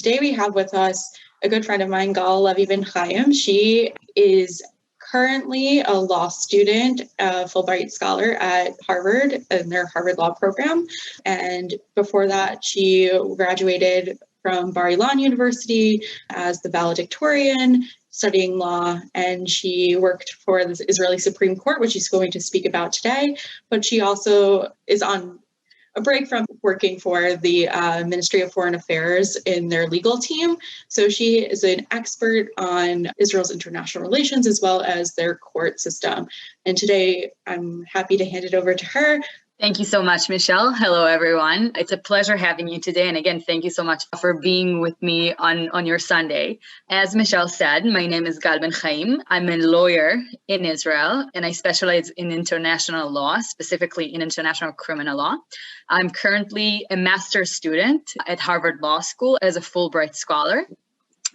Today we have with us a good friend of mine, Gal Levy Ben Haim. She is currently a law student, a Fulbright scholar at Harvard in their Harvard Law program. And before that, she graduated from Bar-Ilan University as the valedictorian, studying law, and she worked for the Israeli Supreme Court, which she's going to speak about today. But she also is on a break from working for the Ministry of Foreign Affairs in their legal team. So she is an expert on Israel's international relations as well as their court system. And today I'm happy to hand it over to her. Thank you so much, Michelle. Hello, everyone. It's a pleasure having you today. And again, thank you so much for being with me on your Sunday. As Michelle said, my name is Gal Ben Haim. I'm a lawyer in Israel, and I specialize in international law, specifically in international criminal law. I'm currently a master's student at Harvard Law School as a Fulbright scholar.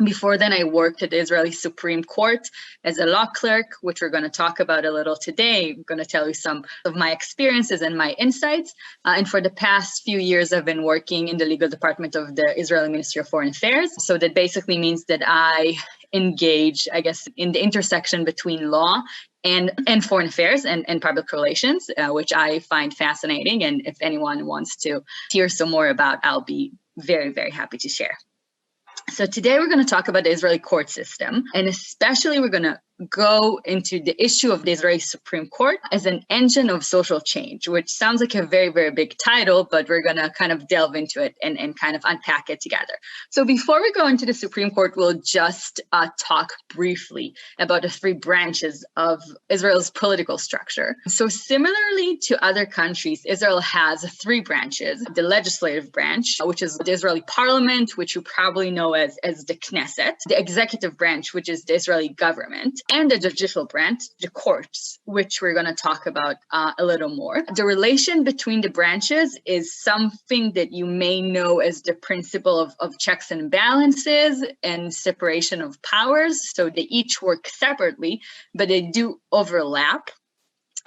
Before then, I worked at the Israeli Supreme Court as a law clerk, which we're going to talk about a little today. I'm going to tell you some of my experiences and my insights. And for the past few years, I've been working in the legal department of the Israeli Ministry of Foreign Affairs. So that basically means that I engage, I guess, in the intersection between law and foreign affairs and public relations, which I find fascinating. And if anyone wants to hear some more about, I'll be very, very happy to share. So today we're going to talk about the Israeli court system, and especially we're going to go into the issue of the Israeli Supreme Court as an engine of social change, which sounds like a very, very big title, but we're going to kind of delve into it and kind of unpack it together. So before we go into the Supreme Court, we'll just talk briefly about the three branches of Israel's political structure. So similarly to other countries, Israel has three branches: the legislative branch, which is the Israeli parliament, which you probably know as the Knesset, the executive branch, which is the Israeli government, and the judicial branch, the courts, which we're going to talk about a little more. The relation between the branches is something that you may know as the principle of checks and balances and separation of powers. So they each work separately, but they do overlap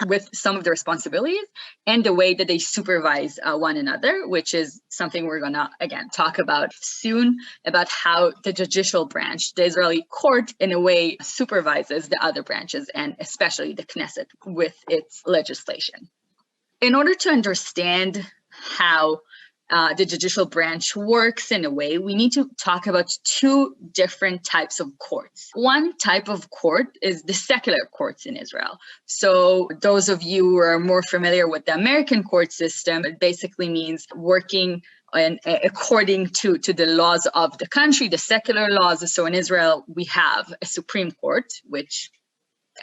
with some of the responsibilities and the way that they supervise one another, which is something we're going to, again, talk about soon, about how the judicial branch, the Israeli court, in a way supervises the other branches, and especially the Knesset with its legislation. In order to understand how the judicial branch works in a way, we need to talk about two different types of courts. One type of court is the secular courts in Israel. So those of you who are more familiar with the American court system, it basically means working according to the laws of the country, the secular laws. So in Israel, we have a Supreme Court, which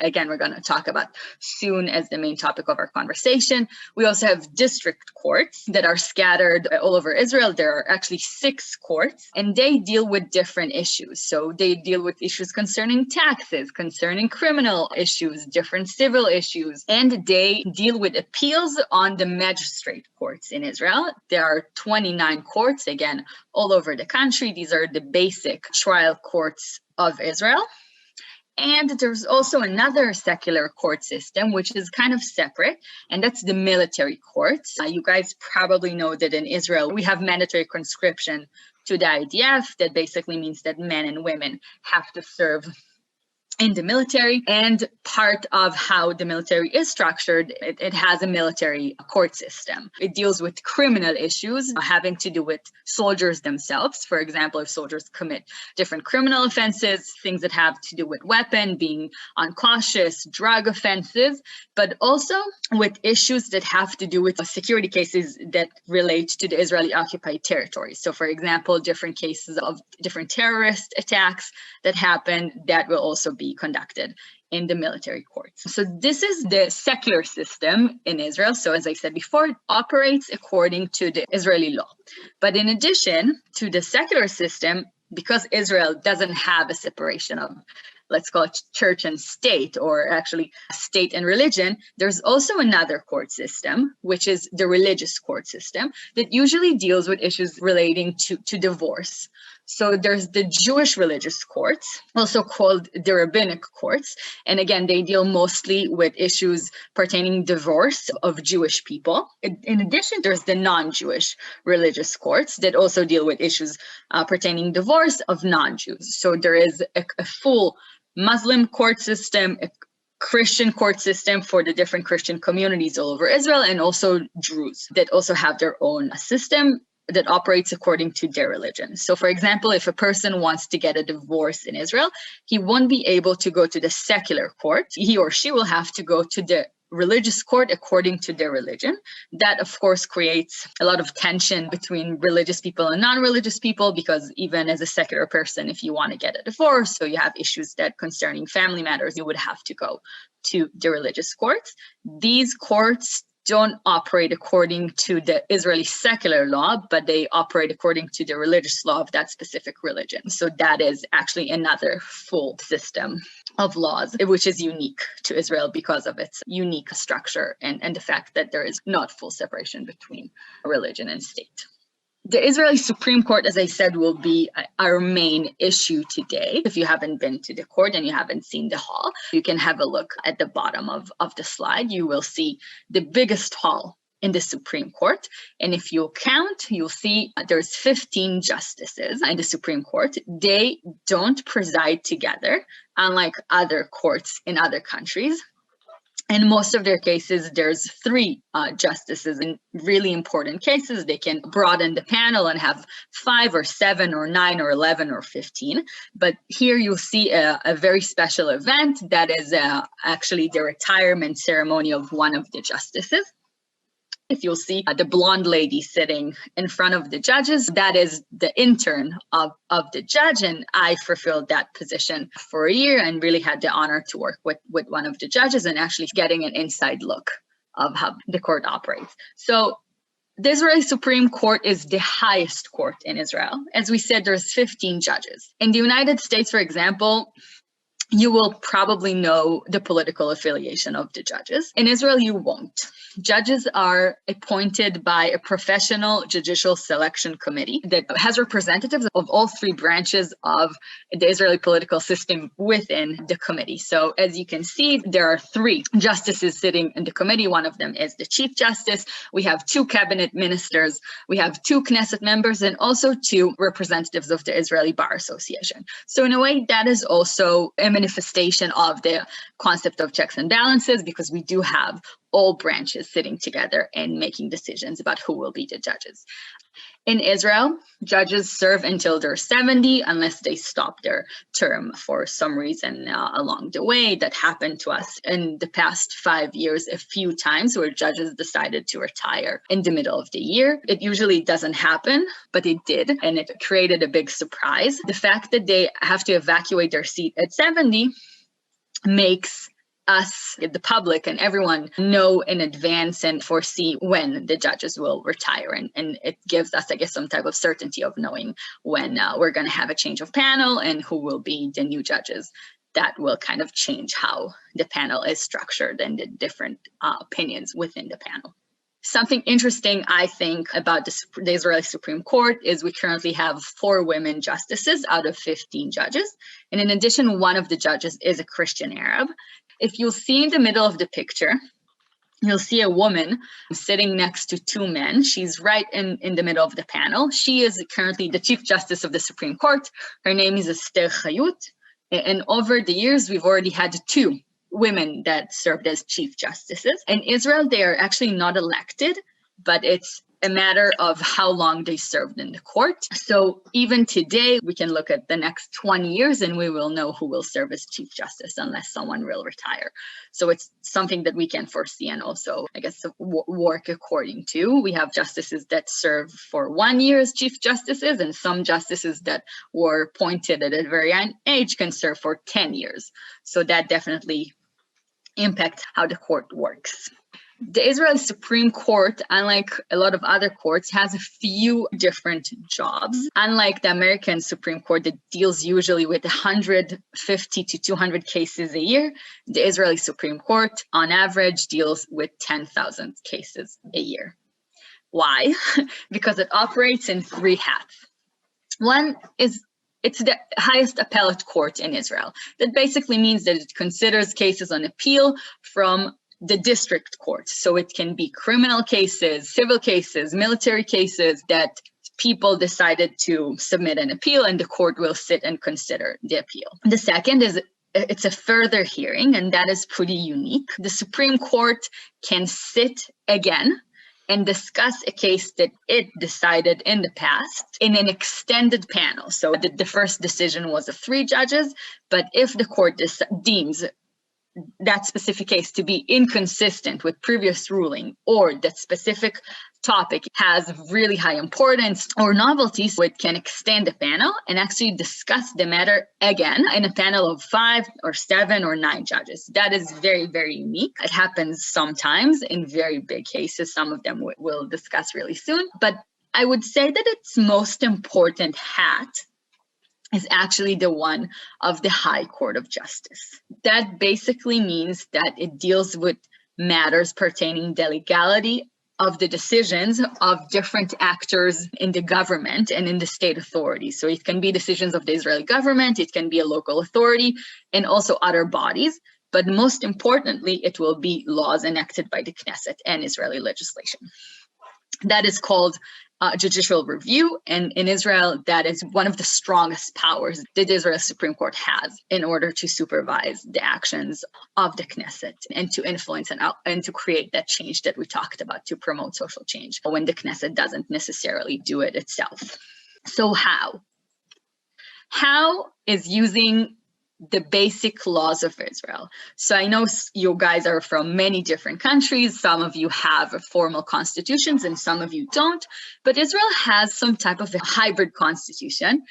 again, we're going to talk about soon as the main topic of our conversation. We also have district courts that are scattered all over Israel. There are actually 6 courts, and they deal with different issues. So they deal with issues concerning taxes, concerning criminal issues, different civil issues, and they deal with appeals on the magistrate courts in Israel. There are 29 courts, again, all over the country. These are the basic trial courts of Israel. And there's also another secular court system, which is kind of separate, and that's the military courts. You guys probably know that in Israel, we have mandatory conscription to the IDF. That basically means that men and women have to serve in the military, and part of how the military is structured, it has a military court system. It deals with criminal issues having to do with soldiers themselves. For example, if soldiers commit different criminal offenses, things that have to do with weapon, being uncautious, drug offenses, but also with issues that have to do with security cases that relate to the Israeli occupied territory. So for example, different cases of different terrorist attacks that happen, that will also be conducted in the military courts. So this is the secular system in Israel. So as I said before, it operates according to the Israeli law. But in addition to the secular system, because Israel doesn't have a separation of, let's call it church and state, or actually state and religion, there's also another court system, which is the religious court system, that usually deals with issues relating to divorce. So there's the Jewish religious courts, also called the rabbinic courts. And again, they deal mostly with issues pertaining divorce of Jewish people. In addition, there's the non-Jewish religious courts that also deal with issues pertaining divorce of non-Jews. So there is a full Muslim court system, a Christian court system for the different Christian communities all over Israel, and also Druze that also have their own system that operates according to their religion. So for example, if a person wants to get a divorce in Israel, he won't be able to go to the secular court. He or she will have to go to the religious court according to their religion. That, of course, creates a lot of tension between religious people and non-religious people, because even as a secular person, if you want to get a divorce, so you have issues that concerning family matters, you would have to go to the religious courts. These courts don't operate according to the Israeli secular law, but they operate according to the religious law of that specific religion. So that is actually another full system of laws, which is unique to Israel because of its unique structure and the fact that there is not full separation between religion and state. The Israeli Supreme Court, as I said, will be our main issue today. If you haven't been to the court and you haven't seen the hall, you can have a look at the bottom of the slide. You will see the biggest hall in the Supreme Court. And if you count, you'll see there's 15 justices in the Supreme Court. They don't preside together, unlike other courts in other countries. In most of their cases, there's 3 justices. In really important cases, they can broaden the panel and have 5 or 7 or 9 or 11 or 15. But here you'll see a very special event that is actually the retirement ceremony of one of the justices. If you'll see the blonde lady sitting in front of the judges, that is the intern of the judge. And I fulfilled that position for a year and really had the honor to work with one of the judges and actually getting an inside look of how the court operates. So the Israeli Supreme Court is the highest court in Israel. As we said, there's 15 judges. In the United States, for example, you will probably know the political affiliation of the judges. In Israel, you won't. Judges are appointed by a professional judicial selection committee that has representatives of all 3 branches of the Israeli political system within the committee. So as you can see, there are 3 justices sitting in the committee. One of them is the chief justice. We have 2 cabinet ministers. We have 2 Knesset members and also 2 representatives of the Israeli Bar Association. So in a way, that is also a manifestation of the concept of checks and balances, because we do have all branches sitting together and making decisions about who will be the judges. In Israel, judges serve until they're 70 unless they stop their term for some reason along the way. That happened to us in the past 5 years a few times, where judges decided to retire in the middle of the year. It usually doesn't happen, but it did, and it created a big surprise. The fact that they have to evacuate their seat at 70 makes us, the public, and everyone know in advance and foresee when the judges will retire. And it gives us, I guess, some type of certainty of knowing when we're going to have a change of panel and who will be the new judges. That will kind of change how the panel is structured and the different opinions within the panel. Something interesting, I think, about the Israeli Supreme Court is we currently have 4 women justices out of 15 judges. And in addition, one of the judges is a Christian Arab. If you'll see in the middle of the picture, you'll see a woman sitting next to 2 men. She's right in the middle of the panel. She is currently the Chief Justice of the Supreme Court. Her name is Esther Chayut. And over the years, we've already had 2 women that served as chief justices. In Israel, they are actually not elected, but it's a matter of how long they served in the court. So even today, we can look at the next 20 years and we will know who will serve as chief justice unless someone will retire. So it's something that we can foresee and also, I guess, work according to. We have justices that serve for 1 year as chief justices, and some justices that were appointed at a very young age can serve for 10 years. So that definitely impacts how the court works. The Israeli Supreme Court, unlike a lot of other courts, has a few different jobs. Unlike the American Supreme Court that deals usually with 150 to 200 cases a year, the Israeli Supreme Court, on average, deals with 10,000 cases a year. Why? Because it operates in 3 hats. One is it's the highest appellate court in Israel. That basically means that it considers cases on appeal from the district court. So it can be criminal cases, civil cases, military cases that people decided to submit an appeal, and the court will sit and consider the appeal. The second is it's a further hearing, and that is pretty unique. The Supreme Court can sit again and discuss a case that it decided in the past in an extended panel. So the first decision was of 3 judges, but if the court deems that specific case to be inconsistent with previous ruling, or that specific topic has really high importance or novelty, so it can extend the panel and actually discuss the matter again in a panel of 5 or 7 or 9 judges. That is very, very unique. It happens sometimes in very big cases. Some of them we'll discuss really soon. But I would say that its most important hat is actually the one of the High Court of Justice. That basically means that it deals with matters pertaining to the legality of the decisions of different actors in the government and in the state authority. So it can be decisions of the Israeli government, it can be a local authority, and also other bodies. But most importantly, it will be laws enacted by the Knesset and Israeli legislation. That is called judicial review, and in Israel, that is one of the strongest powers that the Israel Supreme Court has in order to supervise the actions of the Knesset and to influence and to create that change that we talked about, to promote social change when the Knesset doesn't necessarily do it itself. So how is using the basic laws of Israel? So I know you guys are from many different countries. Some of you have formal constitutions and some of you don't, but Israel has some type of a hybrid constitution.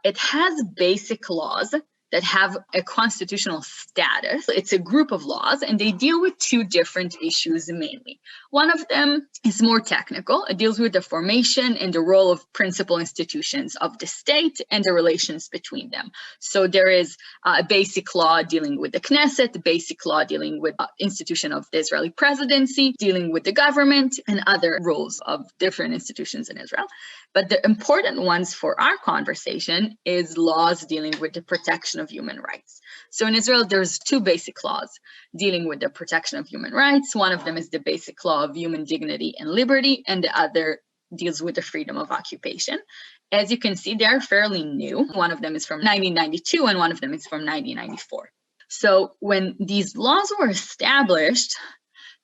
It has basic laws that have a constitutional status. It's a group of laws, and they deal with 2 different issues mainly. One of them is more technical. It deals with the formation and the role of principal institutions of the state and the relations between them. So there is a basic law dealing with the Knesset, the basic law dealing with the institution of the Israeli presidency, dealing with the government, and other roles of different institutions in Israel. But the important ones for our conversation is laws dealing with the protection of human rights. So in Israel, there's 2 basic laws dealing with the protection of human rights. One of them is the basic law of human dignity and liberty, and the other deals with the freedom of occupation. As you can see, they're fairly new. One of them is from 1992, and one of them is from 1994. So when these laws were established,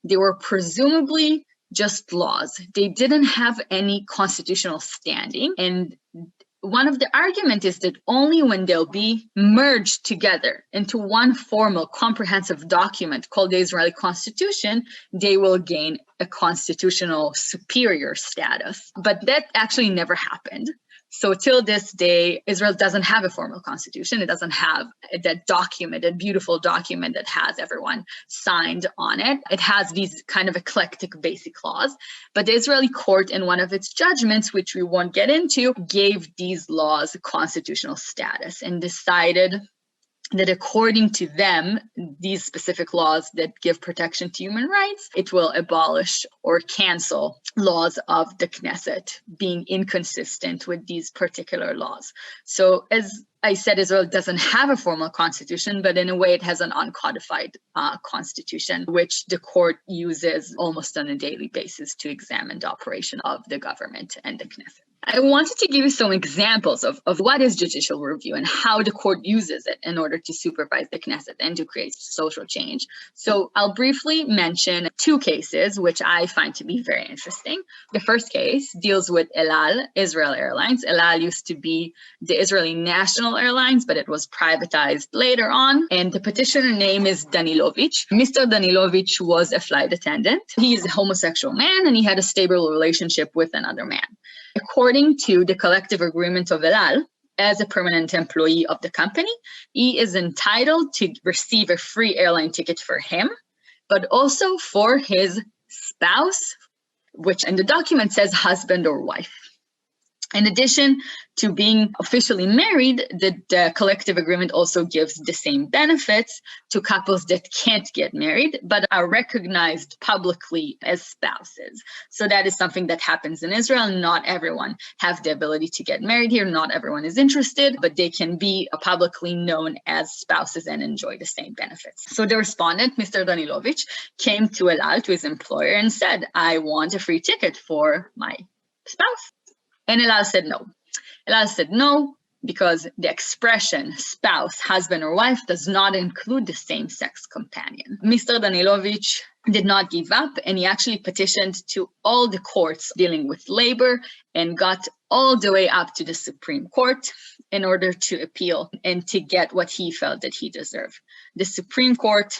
they were presumably just laws. They didn't have any constitutional standing. And one of the arguments is that only when they'll be merged together into one formal, comprehensive document called the Israeli Constitution, they will gain a constitutional superior status. But that actually never happened. So till this day, Israel doesn't have a formal constitution. It doesn't have that document, a beautiful document that has everyone signed on it. It has these kind of eclectic basic laws. But the Israeli court, in one of its judgments, which we won't get into, gave these laws constitutional status and decided that according to them, these specific laws that give protection to human rights, it will abolish or cancel laws of the Knesset being inconsistent with these particular laws. So as I said, Israel doesn't have a formal constitution, but in a way it has an uncodified constitution, which the court uses almost on a daily basis to examine the operation of the government and the Knesset. I wanted to give you some examples of what is judicial review and how the court uses it in order to supervise the Knesset and to create social change. So I'll briefly mention 2 cases, which I find to be very interesting. The first case deals with Elal, Israel Airlines. Elal used to be the Israeli national airlines, but it was privatized later on. And the petitioner name is Danilovich. Mr. Danilovich was a flight attendant. He is a homosexual man, and he had a stable relationship with another man. According to the collective agreement of Elal, as a permanent employee of the company, he is entitled to receive a free airline ticket for him, but also for his spouse, which in the document says husband or wife. In addition to being officially married, the collective agreement also gives the same benefits to couples that can't get married, but are recognized publicly as spouses. So that is something that happens in Israel. Not everyone have the ability to get married here. Not everyone is interested, but they can be publicly known as spouses and enjoy the same benefits. So the respondent, Mr. Danilovich, came to Elal, to his employer, and said, I want a free ticket for my spouse. And Elal said no. Elal said no because the expression spouse, husband, or wife does not include the same-sex companion. Mr. Danilovich did not give up, and he actually petitioned to all the courts dealing with labor and got all the way up to the Supreme Court in order to appeal and to get what he felt that he deserved. The Supreme Court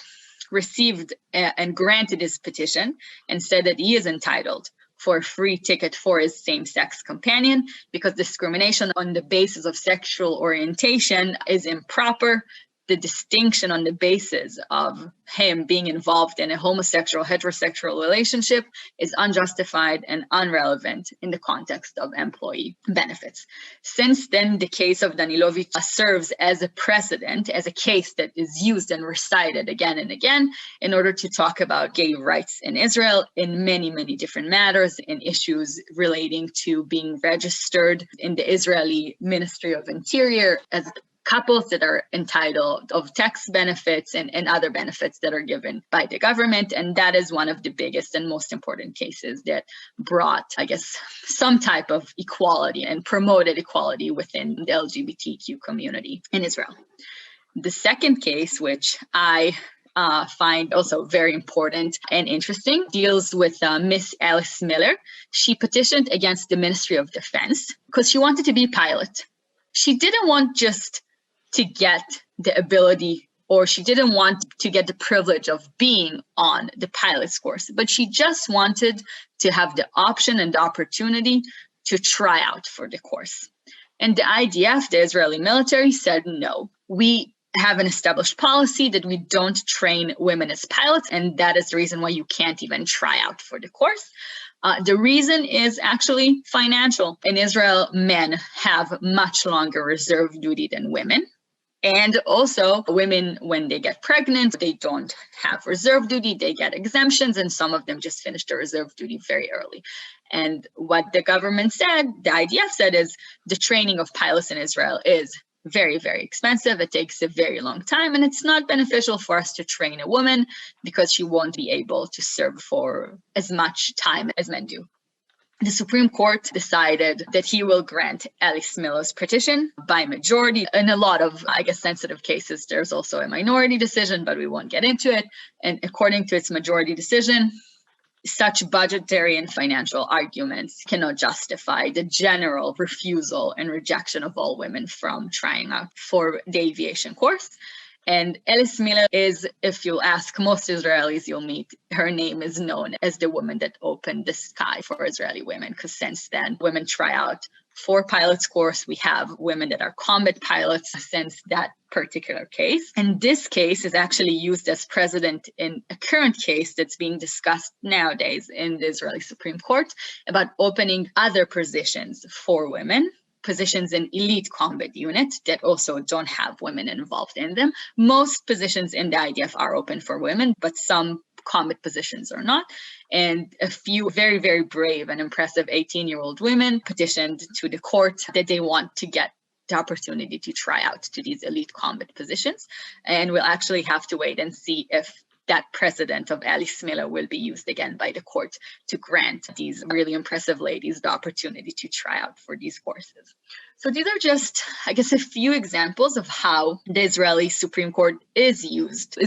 received and granted his petition and said that he is entitled for a free ticket for his same-sex companion because discrimination on the basis of sexual orientation is improper. The distinction on the basis of him being involved in a homosexual, heterosexual relationship is unjustified and irrelevant in the context of employee benefits. Since then, the case of Danilovich serves as a precedent, as a case that is used and recited again and again in order to talk about gay rights in Israel in many, many different matters and issues relating to being registered in the Israeli Ministry of Interior as couples that are entitled of tax benefits and other benefits that are given by the government. And that is one of the biggest and most important cases that brought, I guess, some type of equality and promoted equality within the LGBTQ community in Israel. The second case, which I find also very important and interesting, deals with Miss Alice Miller. She petitioned against the Ministry of Defense because she wanted to be a pilot. She didn't want just to get the ability, or she didn't want to get the privilege of being on the pilot's course, but she just wanted to have the option and the opportunity to try out for the course. And the IDF, the Israeli military, said, no, we have an established policy that we don't train women as pilots, and that is the reason why you can't even try out for the course. The reason is actually financial. In Israel, men have much longer reserve duty than women. And also women, when they get pregnant, they don't have reserve duty, they get exemptions, and some of them just finish their reserve duty very early. And what the government said, the IDF said, is the training of pilots in Israel is very, very expensive. It takes a very long time, and it's not beneficial for us to train a woman because she won't be able to serve for as much time as men do. The Supreme Court decided that he will grant Alice Miller's petition by majority. In a lot of, I guess, sensitive cases, there's also a minority decision, but we won't get into it. And according to its majority decision, such budgetary and financial arguments cannot justify the general refusal and rejection of all women from trying out for the aviation course. And Alice Miller is, if you ask most Israelis you'll meet, her name is known as the woman that opened the sky for Israeli women, because since then, women try out for pilots course. We have women that are combat pilots since that particular case. And this case is actually used as precedent in a current case that's being discussed nowadays in the Israeli Supreme Court about opening other positions for women, positions in elite combat units that also don't have women involved in them. Most positions in the IDF are open for women, but some combat positions are not. And a few very, very brave and impressive 18-year-old women petitioned to the court that they want to get the opportunity to try out to these elite combat positions. And we'll actually have to wait and see if that precedent of Alice Miller will be used again by the court to grant these really impressive ladies the opportunity to try out for these courses. So these are just, I guess, a few examples of how the Israeli Supreme Court is used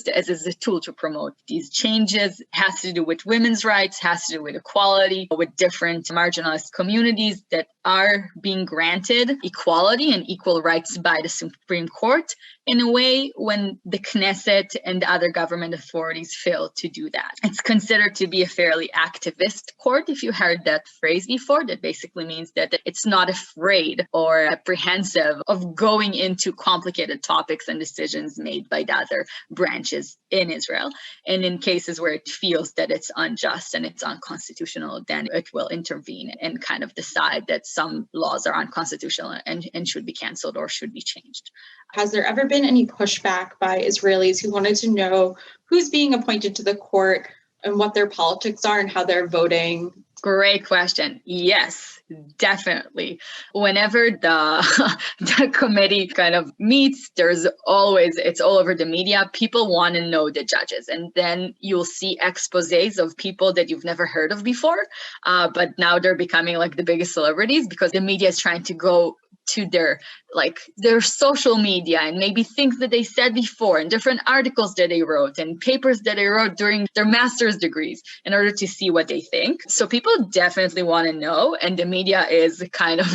as a tool to promote these changes. It has to do with women's rights, has to do with equality, with different marginalized communities that are being granted equality and equal rights by the Supreme Court in a way when the Knesset and the other government authorities fail to do that. It's considered to be a fairly activist court, if you heard that phrase before. That basically means that it's not afraid or apprehensive of going into complicated topics and decisions made by the other branches in Israel. And in cases where it feels that it's unjust and it's unconstitutional, then it will intervene and kind of decide that some laws are unconstitutional and should be canceled or should be changed. Has there ever been any pushback by Israelis who wanted to know who's being appointed to the court and what their politics are and how they're voting? Great question. Yes, definitely. Whenever the committee kind of meets, it's all over the media. People want to know the judges. And then you'll see exposés of people that you've never heard of before. But now they're becoming like the biggest celebrities because the media is trying to go to their social media and maybe things that they said before and different articles that they wrote and papers that they wrote during their master's degrees in order to see what they think. So people definitely want to know, and the media is kind of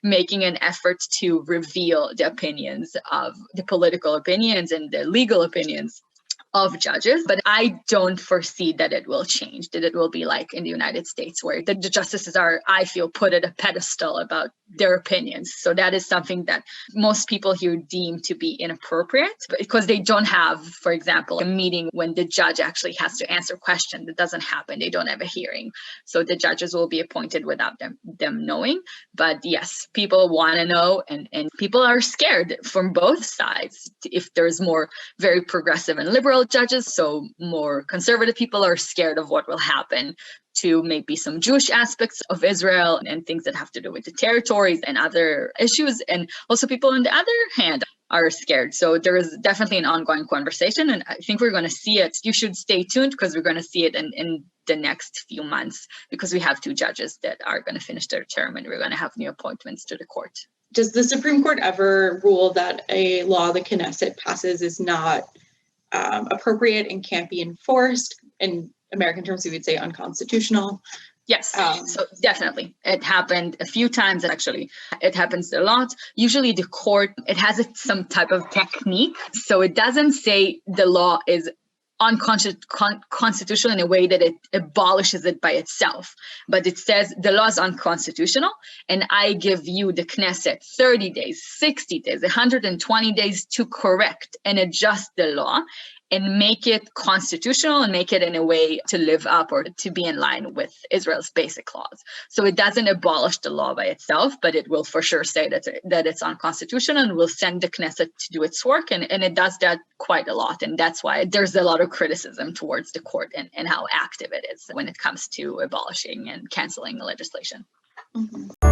making an effort to reveal the opinions of the political opinions and the legal opinions of judges, but I don't foresee that it will change, that it will be like in the United States where the justices are, I feel, put at a pedestal about their opinions. So that is something that most people here deem to be inappropriate because they don't have, for example, a meeting when the judge actually has to answer questions. That doesn't happen. They don't have a hearing. So the judges will be appointed without them knowing. But yes, people want to know, and people are scared from both sides. If there's more very progressive and liberal judges, so more conservative people are scared of what will happen to maybe some Jewish aspects of Israel and things that have to do with the territories and other issues. And also people on the other hand are scared. So there is definitely an ongoing conversation, and I think we're going to see it. You should stay tuned because we're going to see it in the next few months because we have 2 judges that are going to finish their term and we're going to have new appointments to the court. Does the Supreme Court ever rule that a law the Knesset passes is not appropriate and can't be enforced? In American terms, we would say unconstitutional. Yes, so definitely. It happened a few times, actually. It happens a lot. Usually the court, it has some type of technique. So it doesn't say the law is unconstitutional in a way that it abolishes it by itself. But it says the law is unconstitutional, and I give you, the Knesset, 30 days, 60 days, 120 days to correct and adjust the law and make it constitutional and make it in a way to live up or to be in line with Israel's basic laws. So it doesn't abolish the law by itself, but it will for sure say that it's unconstitutional and will send the Knesset to do its work. And it does that quite a lot. And that's why there's a lot of criticism towards the court and how active it is when it comes to abolishing and canceling the legislation. Mm-hmm.